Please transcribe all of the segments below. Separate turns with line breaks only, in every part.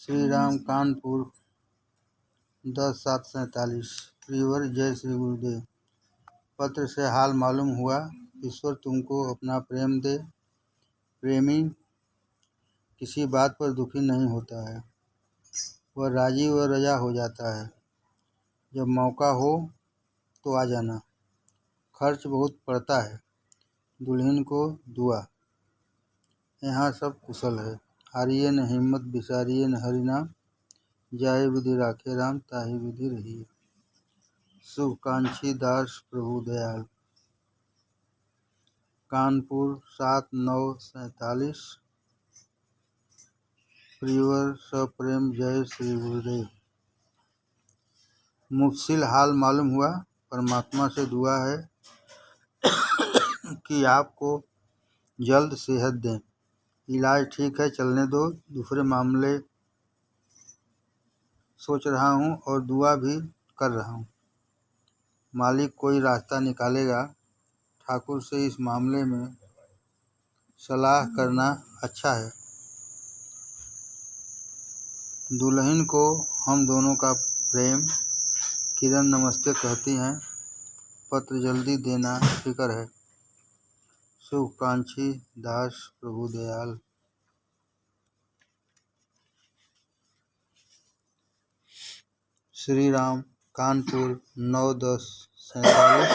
श्री राम, कानपुर 10/7/47। प्रियवर, जय श्री गुरुदेव। पत्र से हाल मालूम हुआ। ईश्वर तुमको अपना प्रेम दे। प्रेमी किसी बात पर दुखी नहीं होता है, वह राजी व रजा हो जाता है। जब मौका हो तो आ जाना। खर्च बहुत पड़ता है। दुल्हन को दुआ। यहाँ सब कुशल है। हारिए न हिम्मत, बिसारिए न हरिनाम। जाहि विधि राखे राम, ताहि विधि रहिए। शुभकांक्षी दास प्रभु दयाल। कानपुर 7/9/47। प्रियवर सप्रेम, जय श्री गुरुदेव। मुफसिल हाल मालूम हुआ। परमात्मा से दुआ है कि आपको जल्द सेहत दें। इलाज ठीक है, चलने दो। दूसरे मामले सोच रहा हूँ और दुआ भी कर रहा हूँ। मालिक कोई रास्ता निकालेगा। ठाकुर से इस मामले में सलाह करना अच्छा है। दुल्हन को हम दोनों का प्रेम। किरण नमस्ते कहती हैं। पत्र जल्दी देना फिक्र है। शुभकांक्षी दास प्रभु दयाल। श्री राम, कानपुर 9/10/47।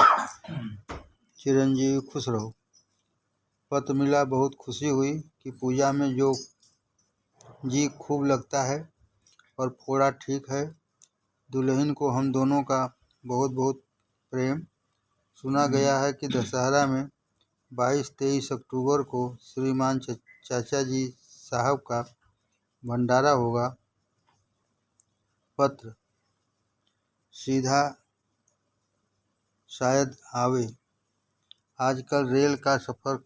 चिरंजीवी खुश रहो। पत्र मिला, बहुत खुशी हुई कि पूजा में जो जी खूब लगता है और फोड़ा ठीक है। दुल्हन को हम दोनों का बहुत बहुत प्रेम। सुना गया है कि दशहरा में 22-23 अक्टूबर को श्रीमान चाचा जी साहब का भंडारा होगा। पत्र सीधा शायद आवे। आजकल रेल का सफ़र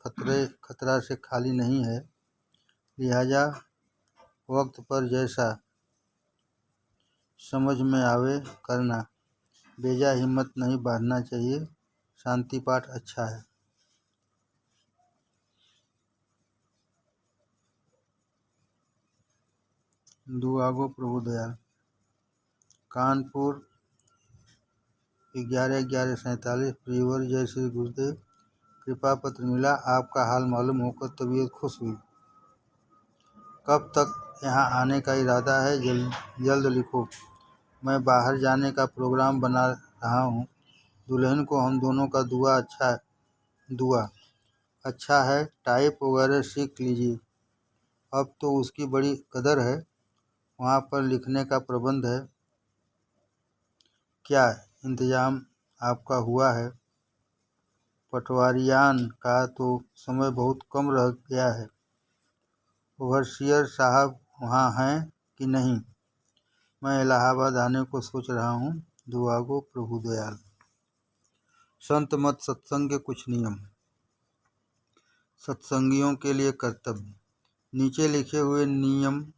खतरा से खाली नहीं है। लिहाजा वक्त पर जैसा समझ में आवे करना। बेजा हिम्मत नहीं बांधना चाहिए। शांति पाठ अच्छा है। दुआगो प्रभु दयाल। कानपुर 11/11/47। प्रियवर, जय श्री गुरुदेव। कृपा पत्र मिला। आपका हाल मालूम होकर तबीयत खुश हुई। कब तक यहाँ आने का इरादा है? जल्द लिखो। मैं बाहर जाने का प्रोग्राम बना रहा हूँ। दुल्हन को हम दोनों का दुआ अच्छा है। टाइप वगैरह सीख लीजिए। अब तो उसकी बड़ी कदर है। वहाँ पर लिखने का प्रबंध है। क्या इंतजाम आपका हुआ है? पटवारियान का तो समय बहुत कम रह गया है। ओवरसियर साहब वहाँ हैं कि नहीं? मैं इलाहाबाद आने को सोच रहा हूँ। दुआगो प्रभु दयाल। संत मत सत्संग के कुछ नियम। सत्संगियों के लिए कर्तव्य। नीचे लिखे हुए नियम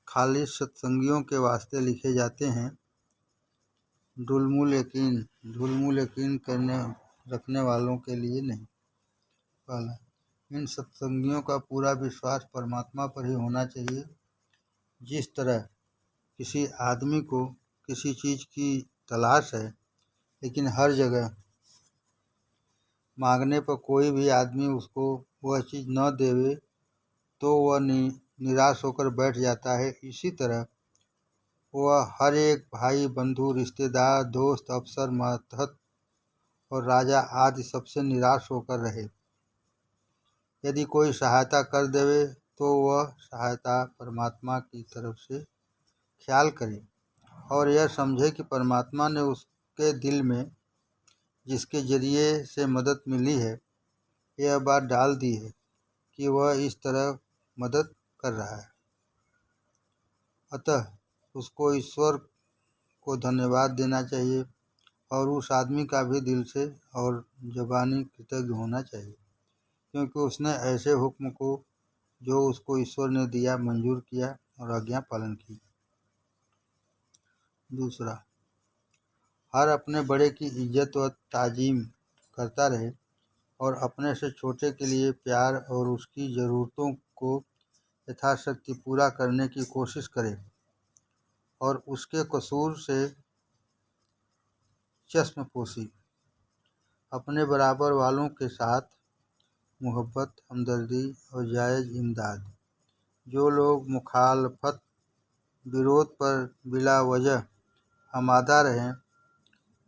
खालिस सत्संगियों के वास्ते लिखे जाते हैं। ढुलमुल यकीन रखने वालों के लिए नहीं। पहला, इन सत्संगियों का पूरा विश्वास परमात्मा पर ही होना चाहिए। जिस तरह किसी आदमी को किसी चीज़ की तलाश है, लेकिन हर जगह मांगने पर कोई भी आदमी उसको वह चीज़ न देवे तो वह निराश होकर बैठ जाता है, इसी तरह वह हर एक भाई, बंधु, रिश्तेदार, दोस्त, अफसर, मातहत और राजा आदि सबसे निराश होकर रहे। यदि कोई सहायता कर देवे तो वह सहायता परमात्मा की तरफ से ख्याल करे और यह समझे कि परमात्मा ने उसके दिल में जिसके जरिए से मदद मिली है, यह बात डाल दी है कि वह इस तरह मदद कर रहा है। अतः उसको ईश्वर को धन्यवाद देना चाहिए और उस आदमी का भी दिल से और ज़बानी कृतज्ञ होना चाहिए, क्योंकि उसने ऐसे हुक्म को जो उसको ईश्वर ने दिया मंजूर किया और आज्ञा पालन की। दूसरा, हर अपने बड़े की इज्जत व ताजीम करता रहे। और अपने से छोटे के लिए प्यार और उसकी ज़रूरतों को यथाशक्ति पूरा करने की कोशिश करे और उसके कसूर से चश्मपोशी। अपने बराबर वालों के साथ मोहब्बत, हमदर्दी और जायज़ इमदाद। जो लोग मुखालफत, विरोध पर बिला वजह आमादा रहें,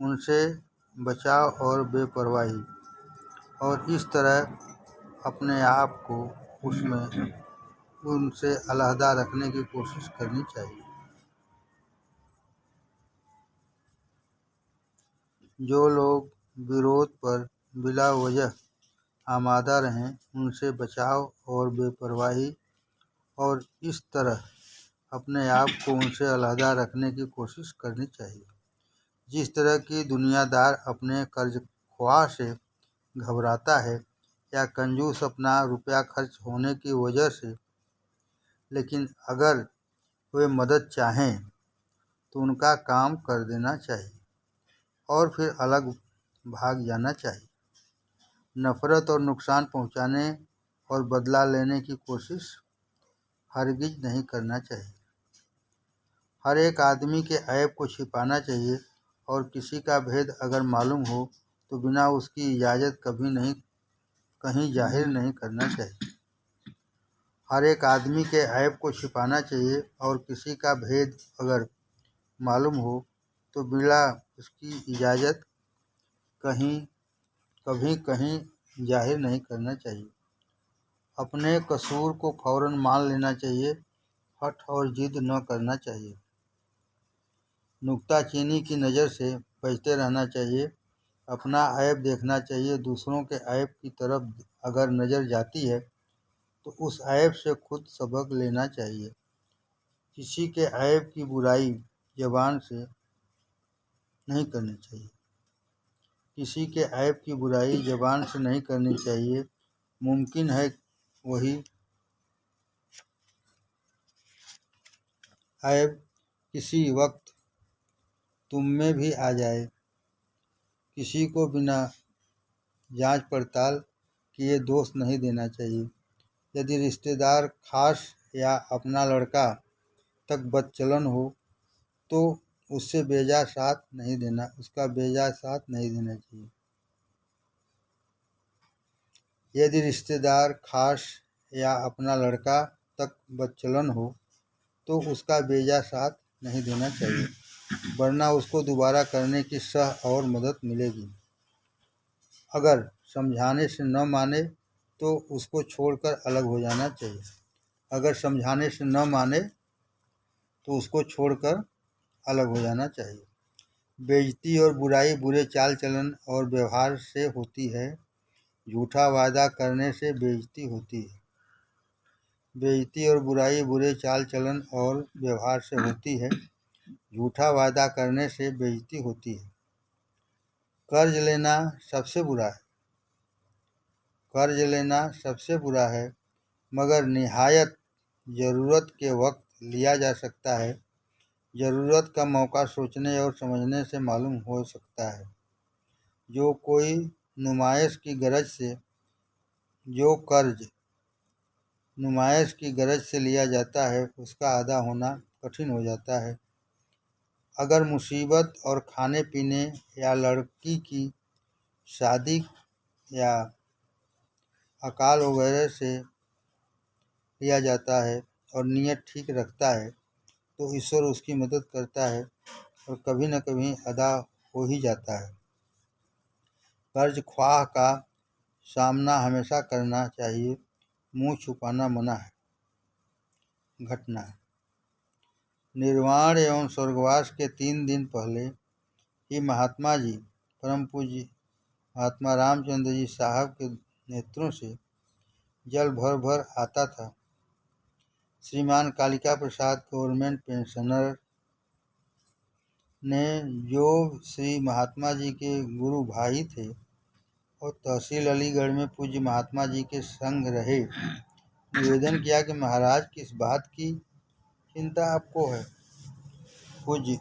उनसे बचाव और बेपरवाही, और इस तरह अपने आप को उनसे अलहदा रखने की कोशिश करनी चाहिए। जो लोग विरोध पर बिला वजह आमादा रहें, उनसे बचाव और बेपरवाही, और इस तरह अपने आप को उनसे अलहदा रखने की कोशिश करनी चाहिए। जिस तरह की दुनियादार अपने कर्जख्वाह से घबराता है या कंजूस अपना रुपया खर्च होने की वजह से, लेकिन अगर वे मदद चाहें तो उनका काम कर देना चाहिए और फिर अलग भाग जाना चाहिए। नफ़रत और नुकसान पहुंचाने और बदला लेने की कोशिश हरगिज नहीं करना चाहिए। हर एक आदमी के ऐब को छिपाना चाहिए और किसी का भेद अगर मालूम हो तो बिना उसकी इजाज़त कहीं जाहिर नहीं करना चाहिए। हर एक आदमी के ऐब को छिपाना चाहिए और किसी का भेद अगर मालूम हो तो बिना उसकी इजाज़त कहीं जाहिर नहीं करना चाहिए। अपने कसूर को फ़ौरन मान लेना चाहिए, हठ और जिद न करना चाहिए। नुक्ताचीनी की नज़र से बचते रहना चाहिए। अपना ऐब देखना चाहिए। दूसरों के ऐब की तरफ अगर नज़र जाती है तो उस ऐब से खुद सबक लेना चाहिए। किसी के ऐब की बुराई ज़बान से नहीं करनी चाहिए। किसी के ऐब की बुराई ज़बान से नहीं करनी चाहिए। मुमकिन है वही ऐब किसी वक्त तुम में भी आ जाए। किसी को बिना जांच पड़ताल किए दोष नहीं देना चाहिए। यदि रिश्तेदार खास या अपना लड़का तक बदचलन हो तो उसका बेजा साथ नहीं देना चाहिए। यदि रिश्तेदार खास या अपना लड़का तक बदचलन हो तो उसका बेजा साथ नहीं देना चाहिए, वरना उसको दोबारा करने की सह और मदद मिलेगी। अगर समझाने से न माने तो उसको छोड़कर अलग हो जाना चाहिए। अगर समझाने से न माने तो उसको छोड़कर अलग हो जाना चाहिए। बेइज्जती और बुराई बुरे चाल चलन और व्यवहार से होती है। झूठा वादा करने से बेइज्जती होती है। बेइज्जती और बुराई बुरे चाल चलन और व्यवहार से होती है। झूठा वादा करने से बेइज्जती होती है। कर्ज लेना सबसे बुरा है, मगर निहायत ज़रूरत के वक्त लिया जा सकता है। ज़रूरत का मौका सोचने और समझने से मालूम हो सकता है। जो कर्ज नुमाइश की गरज से लिया जाता है उसका अदा होना कठिन हो जाता है। अगर मुसीबत और खाने पीने या लड़की की शादी या अकाल वगैरह से लिया जाता है और नीयत ठीक रखता है तो ईश्वर उसकी मदद करता है और कभी न कभी अदा हो ही जाता है। कर्ज ख्वाह का सामना हमेशा करना चाहिए। मुंह छुपाना मना है। घटना: निर्वाण एवं स्वर्गवास के 3 दिन पहले ही महात्मा जी, परम पूज्य महात्मा रामचंद्र जी साहब के नेत्रों से जल भर भर आता था। श्रीमान कालिका प्रसाद गवर्नमेंट पेंशनर ने, जो श्री महात्मा जी के गुरु भाई थे और तहसील अलीगढ़ में पूज्य महात्मा जी के संग रहे, निवेदन किया कि महाराज, किस बात की चिंता आपको है। पूज्य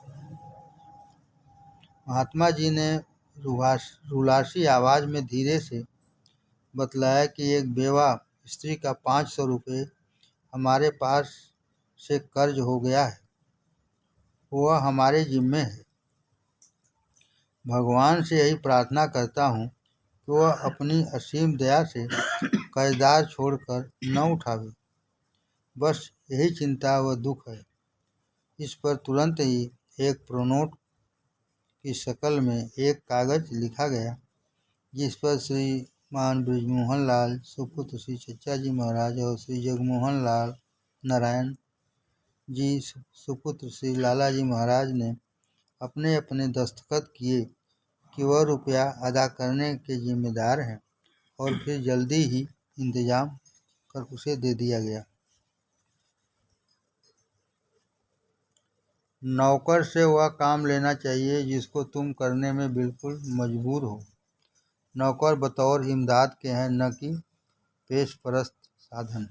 महात्मा जी ने रुलासी आवाज़ में धीरे से बतलाया कि एक बेवा स्त्री का 500 रुपये हमारे पास से कर्ज हो गया है, वह हमारे जिम्मे है। भगवान से यही प्रार्थना करता हूँ कि वह अपनी असीम दया से कर्जदार छोड़कर न उठावे। बस यही चिंता व दुख है। इस पर तुरंत ही एक प्रोनोट की शक्ल में एक कागज लिखा गया, जिस पर श्रीमान बृजमोहन लाल सुपुत्र श्री चचा जी महाराज और श्री जगमोहन लाल नारायण जी सुपुत्र श्री लाला जी महाराज ने अपने अपने दस्तखत किए कि वह रुपया अदा करने के जिम्मेदार हैं, और फिर जल्दी ही इंतजाम कर उसे दे दिया गया। नौकर से वह काम लेना चाहिए जिसको तुम करने में बिल्कुल मजबूर हो। नौकर बतौर इमदाद के हैं, न कि पेशपरस्त साधन।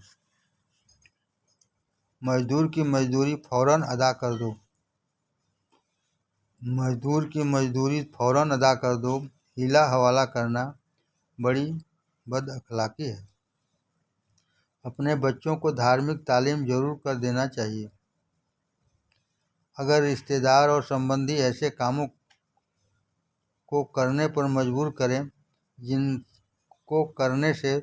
मजदूर की मजदूरी फौरन अदा कर दो। मजदूर की मजदूरी फौरन अदा कर दो। हिला हवाला करना बड़ी बदअखलाकी है। अपने बच्चों को धार्मिक तालीम जरूर कर देना चाहिए। अगर रिश्तेदार और संबंधी ऐसे कामों को करने पर मजबूर करें जिनको करने से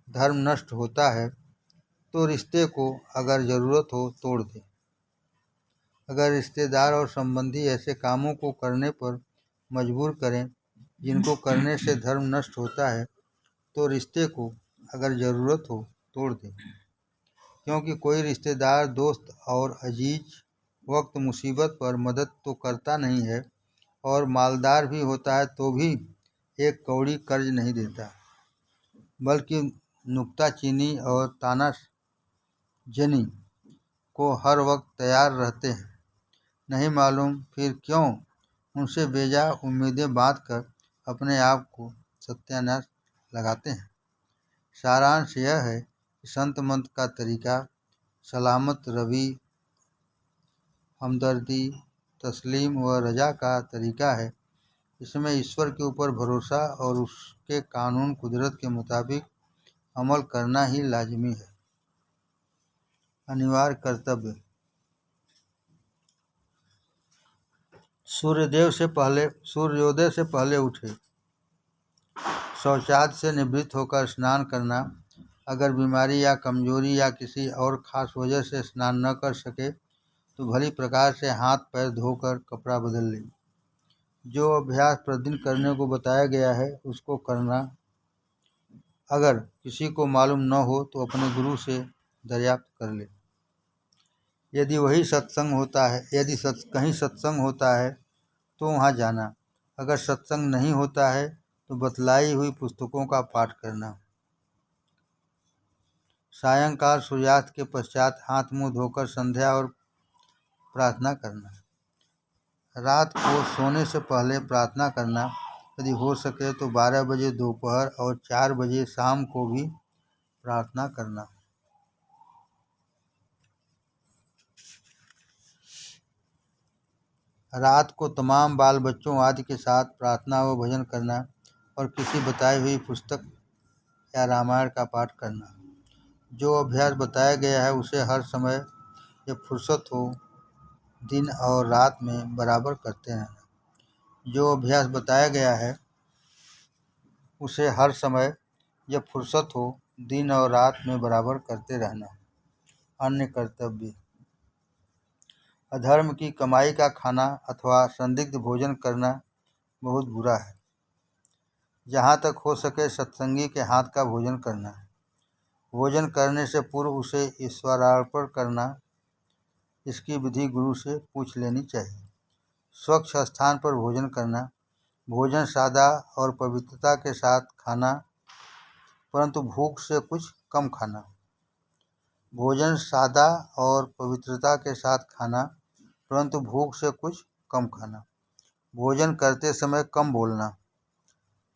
धर्म नष्ट होता है, तो रिश्ते को अगर ज़रूरत हो तोड़ दें। अगर रिश्तेदार और संबंधी ऐसे कामों को करने पर मजबूर करें जिनको करने से धर्म नष्ट होता है, तो रिश्ते को अगर ज़रूरत हो तोड़ दें। क्योंकि कोई रिश्तेदार, दोस्त और अजीज वक्त मुसीबत पर मदद तो करता नहीं है, और मालदार भी होता है तो भी एक कौड़ी कर्ज नहीं देता, बल्कि नुक्ताचीनी और तानाजनी को हर वक्त तैयार रहते हैं। नहीं मालूम फिर क्यों उनसे बेजा उम्मीदें बांधकर अपने आप को सत्यानाश लगाते हैं। सारांश यह है कि संत मंत का तरीका सलामत रवि, हमदर्दी, तस्लीम व रजा का तरीका है। इसमें ईश्वर के ऊपर भरोसा और उसके कानून कुदरत के मुताबिक अमल करना ही लाजमी है। अनिवार्य कर्तव्य। सूर्योदय से पहले उठे। शौचादि से निवृत्त होकर स्नान करना। अगर बीमारी या कमजोरी या किसी और खास वजह से स्नान न कर सके तो भली प्रकार से हाथ पैर धोकर कपड़ा बदल ले। जो अभ्यास प्रतिदिन करने को बताया गया है उसको करना। अगर किसी को मालूम न हो तो अपने गुरु से दरियाफ्त कर ले। यदि कहीं सत्संग होता है तो वहाँ जाना। अगर सत्संग नहीं होता है तो बतलाई हुई पुस्तकों का पाठ करना। सायंकाल सूर्यास्त के पश्चात हाथ मुंह धोकर संध्या और प्रार्थना करना। रात को सोने से पहले प्रार्थना करना। यदि हो सके तो 12 बजे दोपहर और 4 बजे शाम को भी प्रार्थना करना। रात को तमाम बाल बच्चों आदि के साथ प्रार्थना व भजन करना और किसी बताई हुई पुस्तक या रामायण का पाठ करना। जो अभ्यास बताया गया है उसे हर समय जब फुर्सत हो दिन और रात में बराबर करते रहना। जो अभ्यास बताया गया है उसे हर समय जब फुर्सत हो दिन और रात में बराबर करते रहना। अन्य कर्तव्य। अधर्म की कमाई का खाना अथवा संदिग्ध भोजन करना बहुत बुरा है। जहाँ तक हो सके सत्संगी के हाथ का भोजन करना। भोजन करने से पूर्व उसे ईश्वरार्पण करना। इसकी विधि गुरु से पूछ लेनी चाहिए। स्वच्छ स्थान पर भोजन करना। भोजन सादा और पवित्रता के साथ खाना, परंतु भूख से कुछ कम खाना। भोजन सादा और पवित्रता के साथ खाना, परंतु भूख से कुछ कम खाना। भोजन करते समय कम बोलना।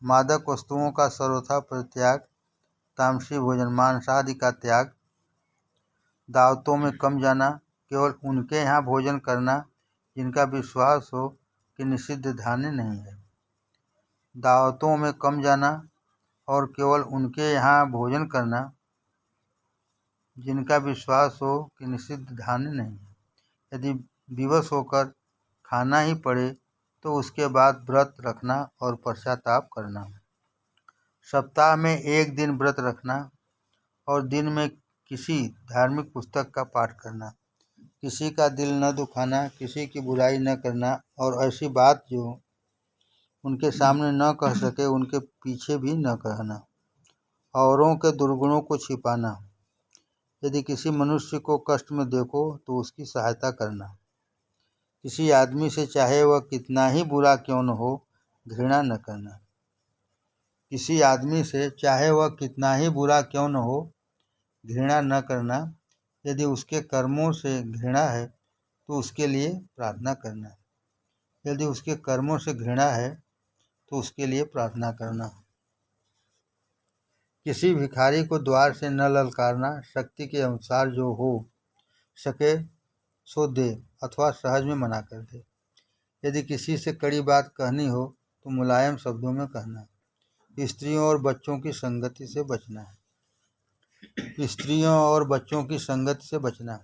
मादक वस्तुओं का सर्वथा परित्याग। तामसी भोजन मांसादि का त्याग। दावतों में कम जाना। केवल उनके यहाँ भोजन करना जिनका विश्वास हो कि निषिद्ध धान्य नहीं है। दावतों में कम जाना। और केवल उनके यहाँ भोजन करना जिनका विश्वास हो कि निषिद्ध धान्य नहीं है। यदि विवश होकर खाना ही पड़े तो उसके बाद व्रत रखना और पश्चाताप करना। सप्ताह में एक दिन व्रत रखना और दिन में किसी धार्मिक पुस्तक का पाठ करना। किसी का दिल न दुखाना, किसी की बुराई न करना और ऐसी बात जो उनके सामने न कह सके उनके पीछे भी न कहना। औरों के दुर्गुणों को छिपाना। यदि किसी मनुष्य को कष्ट में देखो तो उसकी सहायता करना। किसी आदमी से चाहे वह कितना ही बुरा क्यों न हो, घृणा न करना। किसी आदमी से चाहे वह कितना ही बुरा क्यों न हो, घृणा न करना। यदि उसके कर्मों से घृणा है तो उसके लिए प्रार्थना करना। यदि उसके कर्मों से घृणा है तो उसके लिए प्रार्थना करना। किसी भिखारी को द्वार से न ललकारना। शक्ति के अनुसार जो हो सके सो दे अथवा सहज में मना कर दे। यदि किसी से कड़ी बात कहनी हो तो मुलायम शब्दों में कहना। स्त्रियों और बच्चों की संगति से बचना। स्त्रियों और बच्चों की संगति से बचना।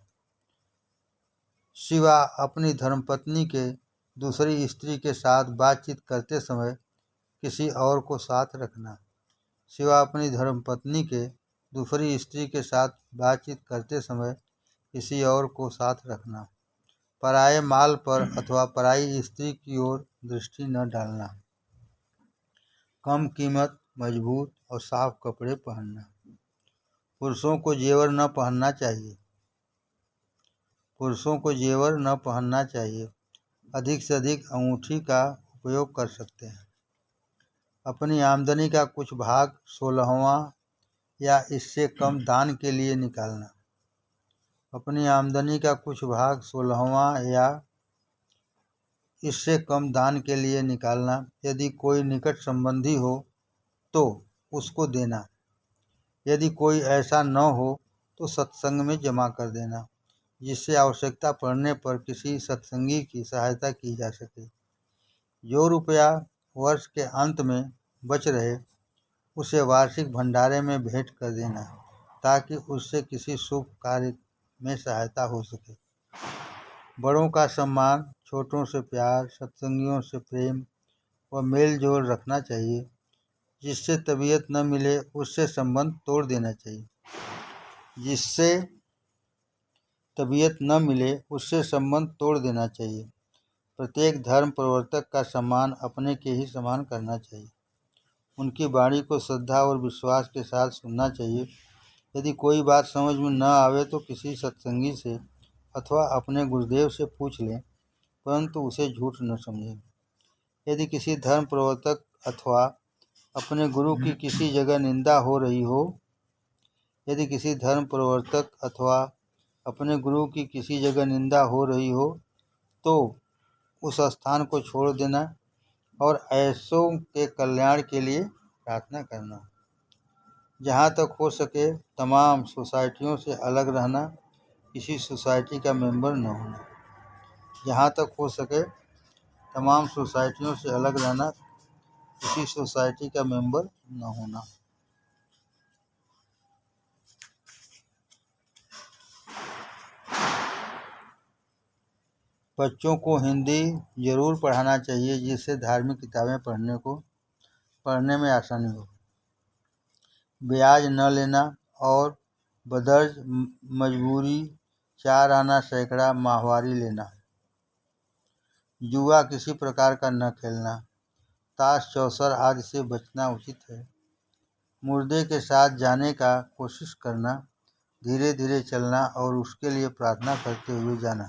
सिवा अपनी धर्मपत्नी के दूसरी स्त्री के साथ बातचीत करते समय किसी और को साथ रखना। सिवा अपनी धर्मपत्नी के दूसरी स्त्री के साथ बातचीत करते समय किसी और को साथ रखना। पराये माल पर अथवा पराई स्त्री की ओर दृष्टि न डालना। कम कीमत, मजबूत और साफ कपड़े पहनना। पुरुषों को जेवर न पहनना चाहिए। पुरुषों को जेवर न पहनना चाहिए। अधिक से अधिक अंगूठी का उपयोग कर सकते हैं। अपनी आमदनी का कुछ भाग 16वां या इससे कम दान के लिए निकालना। अपनी आमदनी का कुछ भाग 16वां या इससे कम दान के लिए निकालना। यदि कोई निकट संबंधी हो तो उसको देना। यदि कोई ऐसा न हो तो सत्संग में जमा कर देना, जिससे आवश्यकता पड़ने पर किसी सत्संगी की सहायता की जा सके। जो रुपया वर्ष के अंत में बच रहे उसे वार्षिक भंडारे में भेंट कर देना, ताकि उससे किसी शुभ कार्य में सहायता हो सके। बड़ों का सम्मान, छोटों से प्यार, सत्संगियों से प्रेम व मेल जोल रखना चाहिए। जिससे तबीयत न मिले उससे संबंध तोड़ देना चाहिए। जिससे तबीयत न मिले उससे संबंध तोड़ देना चाहिए। प्रत्येक धर्म प्रवर्तक का सम्मान अपने के ही समान करना चाहिए। उनकी वाणी को श्रद्धा और विश्वास के साथ सुनना चाहिए। यदि कोई बात समझ में न आवे तो किसी सत्संगी से अथवा अपने गुरुदेव से पूछ लें, परंतु उसे झूठ न समझें। यदि किसी धर्म प्रवर्तक अथवा अपने गुरु की किसी जगह निंदा हो रही हो यदि किसी धर्म प्रवर्तक अथवा अपने गुरु की किसी जगह निंदा हो रही हो तो उस स्थान को छोड़ देना और ऐसों के कल्याण के लिए प्रार्थना करना। जहाँ तक हो सके तमाम सोसाइटियों से अलग रहना, किसी सोसाइटी का मेंबर न होना। जहाँ तक हो सके तमाम सोसाइटियों से अलग रहना, किसी सोसाइटी का मेंबर न होना। बच्चों को हिंदी जरूर पढ़ाना चाहिए, जिससे धार्मिक किताबें पढ़ने में आसानी हो। ब्याज न लेना और बदर्ज मजबूरी 4 आना सैकड़ा माहवारी लेना। जुआ किसी प्रकार का न खेलना। ताश, चौसर आदि से बचना उचित है। मुर्दे के साथ जाने का कोशिश करना। धीरे धीरे चलना और उसके लिए प्रार्थना करते हुए जाना।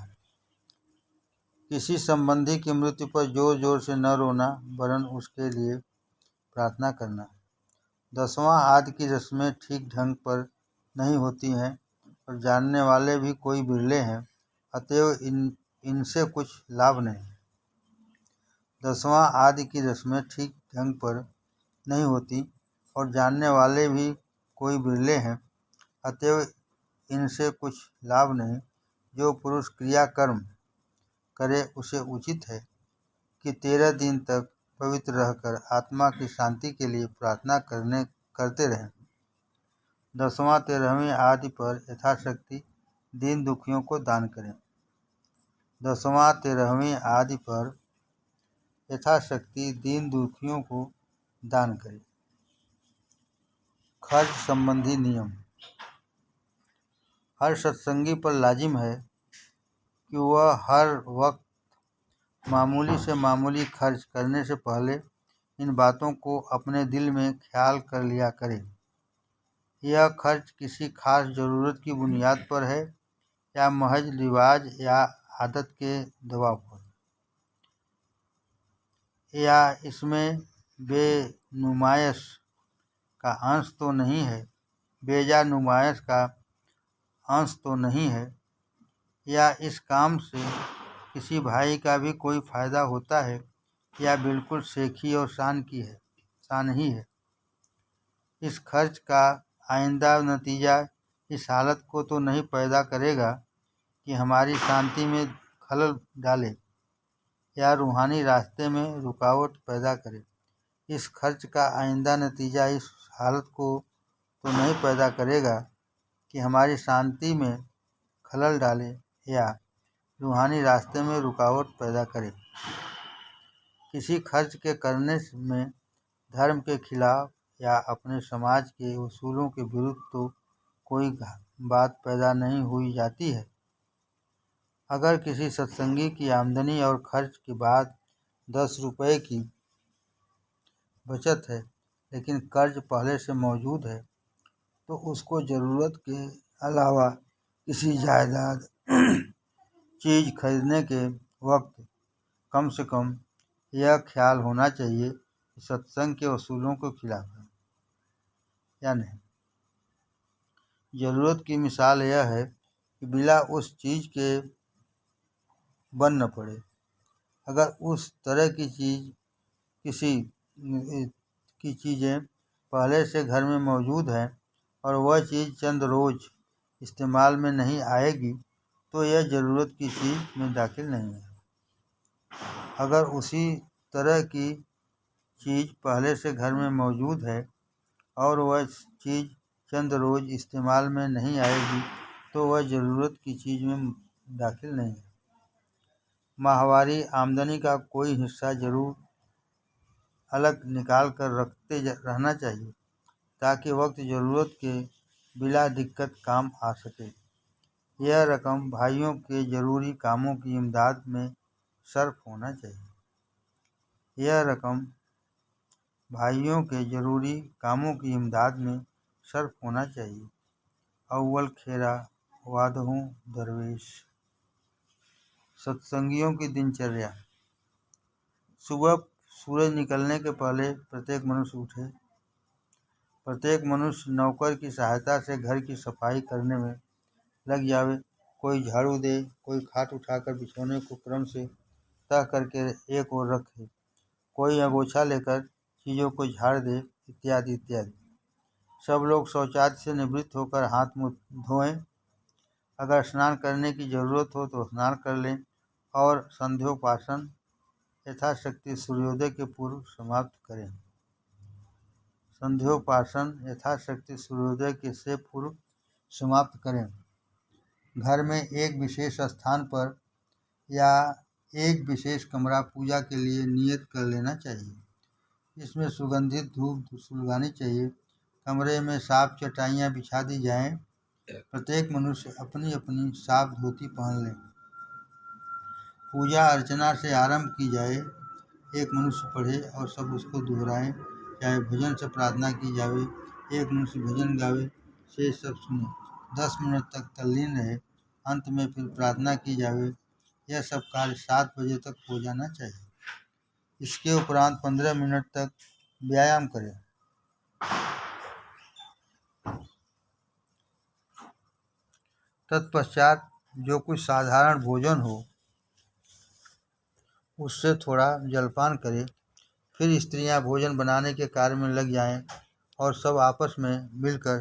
किसी संबंधी की मृत्यु पर जोर जोर से न रोना, वरन उसके लिए प्रार्थना करना। 10वां आदि की रस्में ठीक ढंग पर नहीं होती हैं और जानने वाले भी कोई बिरले हैं, अतएव इनसे कुछ लाभ नहीं। 10वां आदि की रस्में ठीक ढंग पर नहीं होती और जानने वाले भी कोई बिरले हैं, अतएव इनसे कुछ लाभ नहीं। जो पुरुष क्रियाकर्म करे उसे उचित है कि 13 दिन तक पवित्र रहकर आत्मा की शांति के लिए प्रार्थना करने करते रहें। 10वां 13वीं आदि पर यथाशक्ति दीन दुखियों को दान करें। 10वां 13वीं आदि पर यथाशक्ति दीन दुखियों को दान करें। खर्च संबंधी नियम। हर सत्संगी पर लाजिम है कि वह हर वक्त मामूली से मामूली खर्च करने से पहले इन बातों को अपने दिल में ख्याल कर लिया करे। यह खर्च किसी खास ज़रूरत की बुनियाद पर है या महज रिवाज या आदत के दबाव पर, या इसमें बेनुमाइश का अंश तो नहीं है, बेजा नुमाइश का अंश तो नहीं है, या इस काम से किसी भाई का भी कोई फ़ायदा होता है, या बिल्कुल शेखी और शान ही है। इस खर्च का आइंदा नतीजा इस हालत को तो नहीं पैदा करेगा कि हमारी शांति में खलल डाले या रूहानी रास्ते में रुकावट पैदा करे। इस खर्च का आइंदा नतीजा इस हालत को तो नहीं पैदा करेगा कि हमारी शांति में खलल डाले या रूहानी रास्ते में रुकावट पैदा करे। किसी खर्च के करने में धर्म के खिलाफ या अपने समाज के उसूलों के विरुद्ध तो कोई बात पैदा नहीं हुई जाती है। अगर किसी सत्संगी की आमदनी और खर्च के बाद 10 रुपये की बचत है, लेकिन कर्ज पहले से मौजूद है, तो उसको ज़रूरत के अलावा किसी जायदाद चीज़ खरीदने के वक्त कम से कम यह ख्याल होना चाहिए कि सत्संग के उसूलों के खिलाफ है या नहीं। ज़रूरत की मिसाल यह है कि बिला उस चीज़ के बन न पड़े। अगर उस तरह की चीज़ें पहले से घर में मौजूद हैं और वह चीज़ चंद रोज़ इस्तेमाल में नहीं आएगी, तो यह ज़रूरत की चीज़ में दाखिल नहीं है। अगर उसी तरह की चीज़ पहले से घर में मौजूद है और वह चीज़ चंद रोज़ इस्तेमाल में नहीं आएगी, तो वह ज़रूरत की चीज़ में दाखिल नहीं है। माहवारी आमदनी का कोई हिस्सा ज़रूर अलग निकाल कर रखते रहना चाहिए, ताकि वक्त ज़रूरत के बिला दिक्कत काम आ सके। यह रकम भाइयों के ज़रूरी कामों की इमदाद में सर्फ होना चाहिए। यह रकम भाइयों के ज़रूरी कामों की इमदाद में सर्फ होना चाहिए। अव्वल खेरा वादहूँ दरवेश। सत्संगियों की दिनचर्या। सुबह सूरज निकलने के पहले प्रत्येक मनुष्य उठे। प्रत्येक मनुष्य नौकर की सहायता से घर की सफाई करने में लग जावे। कोई झाड़ू दे, कोई खाट उठाकर बिछौने को क्रम से तह करके एक ओर रखे, कोई अगोछा लेकर चीज़ों को झाड़ दे, इत्यादि इत्यादि। सब लोग शौचालय से निवृत्त होकर हाथ मुँह धोएं। अगर स्नान करने की ज़रूरत हो तो स्नान कर लें और संध्योपासन यथाशक्ति सूर्योदय के पूर्व समाप्त करें। संध्योपासन यथाशक्ति सूर्योदय के से पूर्व समाप्त करें। घर में एक विशेष स्थान पर या एक विशेष कमरा पूजा के लिए नियत कर लेना चाहिए। इसमें सुगंधित धूप सुलगानी चाहिए। कमरे में साफ चटाइयाँ बिछा दी जाएं। प्रत्येक मनुष्य अपनी अपनी साफ धोती पहन ले। पूजा अर्चना से आरंभ की जाए। एक मनुष्य पढ़े और सब उसको दोहराएं। चाहे भजन से प्रार्थना की जावे, एक मनुष्य भजन गावे, शेष सब सुने। 10 मिनट तक तल्लीन रहे, अंत में फिर प्रार्थना की जावे। यह सब कार्य 7 बजे तक हो जाना चाहिए। इसके उपरांत 15 मिनट तक व्यायाम करें। तत्पश्चात जो कुछ साधारण भोजन हो उससे थोड़ा जलपान करें। फिर स्त्रियां भोजन बनाने के कार्य में लग जाएं और सब आपस में मिलकर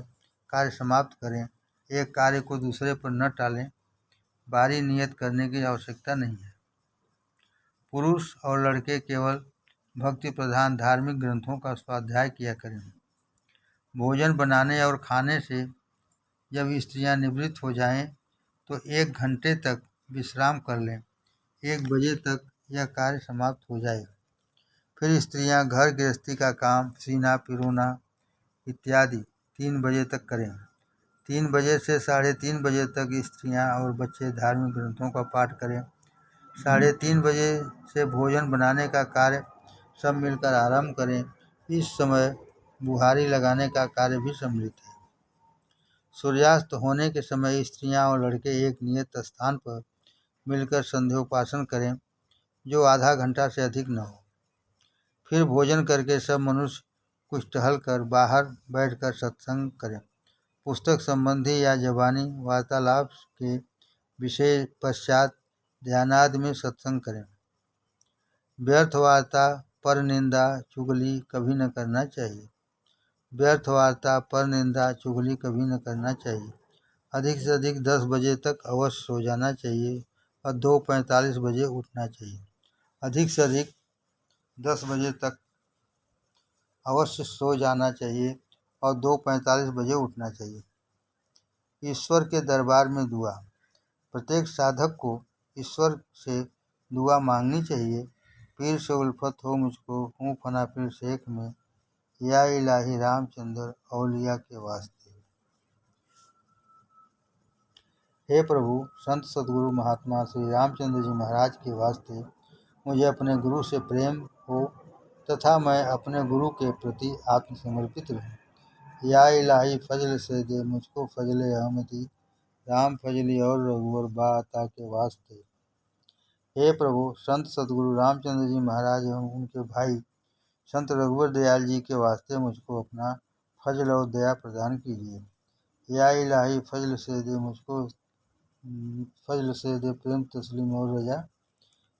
कार्य समाप्त करें। एक कार्य को दूसरे पर न टालें। बारी नियत करने की आवश्यकता नहीं है। पुरुष और लड़के केवल भक्ति प्रधान धार्मिक ग्रंथों का स्वाध्याय किया करें। भोजन बनाने और खाने से जब स्त्रियां निवृत्त हो जाएं तो 1 घंटे तक विश्राम कर लें। 1 बजे तक यह कार्य समाप्त हो जाए। फिर स्त्रियां घर गृहस्थी का काम, सीना पिरोना इत्यादि 3 बजे तक करें। 3 बजे से 3:30 बजे तक स्त्रियां और बच्चे धार्मिक ग्रंथों का पाठ करें। 3:30 बजे से भोजन बनाने का कार्य सब मिलकर आरंभ करें। इस समय बुहारी लगाने का कार्य भी सम्मिलित है। सूर्यास्त होने के समय स्त्रियां और लड़के एक नियत स्थान पर मिलकर संध्योपासन करें, जो आधा घंटा से अधिक न हो। फिर भोजन करके सब मनुष्य कुछ टहल कर बाहर बैठकर सत्संग करें। पुस्तक संबंधी या जबानी वार्तालाप के विषय पश्चात ध्यानादि में सत्संग करें। व्यर्थ वार्ता, पर निंदा, चुगली कभी न करना चाहिए। व्यर्थ वार्ता, पर निंदा, चुगली कभी न करना चाहिए। अधिक से अधिक 10 बजे तक अवश्य सो जाना चाहिए और 2:45 बजे उठना चाहिए। अधिक से अधिक 10 बजे तक अवश्य सो जाना चाहिए और 2:45 बजे उठना चाहिए। ईश्वर के दरबार में दुआ। प्रत्येक साधक को ईश्वर से दुआ मांगनी चाहिए। पीर से उल्फत हो मुझको, हूँ फना पीर शेख में, या इलाही रामचंद्र औलिया के वास्ते। हे प्रभु, संत सद्गुरु महात्मा श्री रामचंद्र जी महाराज के वास्ते मुझे अपने गुरु से प्रेम हो तथा मैं अपने गुरु के प्रति आत्मसमर्पित रहूं। या इलाही फजल से दे मुझको फजल अहमदी, राम फजली और रघुवर बाता के वास्ते। हे प्रभु, संत सद्गुरु रामचंद्र जी महाराज एवं उनके भाई संत रघुवर दयाल जी के वास्ते मुझको अपना फजल और दया प्रदान कीजिए। या इलाही फजल से दे मुझको फजल से दे प्रेम तस्लीम और रजा,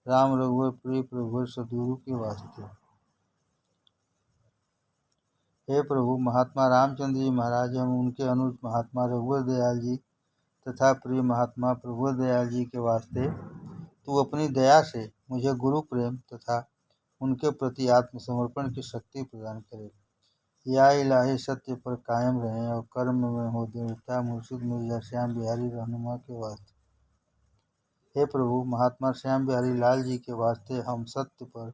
राम रघुवर प्रिय प्रभु सद्गुरु के वास्ते। हे प्रभु, महात्मा रामचंद्र जी महाराज एवं उनके अनुज महात्मा रघुवर दयाल जी तथा प्रिय महात्मा प्रभु दयाल जी के वास्ते तू अपनी दया से मुझे गुरु प्रेम तथा उनके प्रति आत्मसमर्पण की शक्ति प्रदान करे। या इलाही सत्य पर कायम रहें और कर्म में हो दृढ़ता, मुर्शिद मिर्जा श्याम बिहारी रहनुमा के वास्ते। हे प्रभु, महात्मा श्याम बिहारी लाल जी के वास्ते हम सत्य पर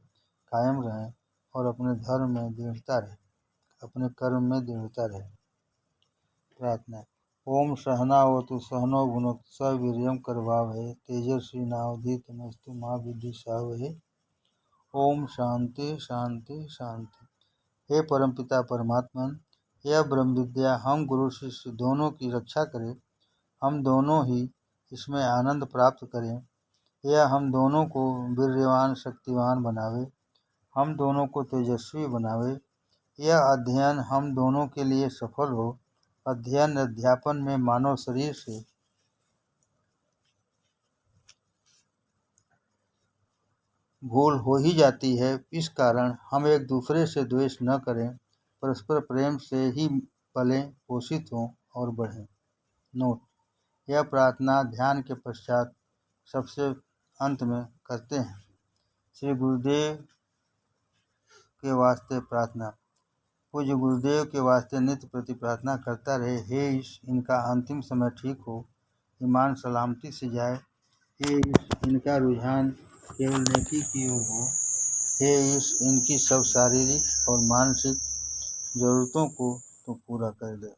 कायम रहें और अपने धर्म में दृढ़ता रहे, अपने कर्म में दृढ़ता रहे। प्रार्थना। ओम सहनावतु सहनौ भुनक्तु सह वीर्यं करवावहै तेजस्वी नावधीतमस्तु मा विद्विषावहै। ओम शांति शांति शांति। हे परमपिता परमात्मन, यह ब्रह्म विद्या हम गुरु शिष्य दोनों की रक्षा करे, हम दोनों ही इसमें आनंद प्राप्त करें। यह हम दोनों को वीर्यवान शक्तिवान बनावे, हम दोनों को तेजस्वी बनावे। यह अध्ययन हम दोनों के लिए सफल हो। अध्ययन अध्यापन में मानव शरीर से भूल हो ही जाती है, इस कारण हम एक दूसरे से द्वेष न करें, परस्पर प्रेम से ही पलें, पोषित हों और बढ़ें। नोट: यह प्रार्थना ध्यान के पश्चात सबसे अंत में करते हैं। श्री गुरुदेव के वास्ते प्रार्थना। पूज्य गुरुदेव के वास्ते नित्य प्रति प्रार्थना करता रहे, हे ईश, इनका अंतिम समय ठीक हो, ईमान सलामती से जाए। हे ईश, इनका रुझान केवल नेकी की ओर हो। हे ईश, इनकी सब शारीरिक और मानसिक जरूरतों को तो पूरा कर दे।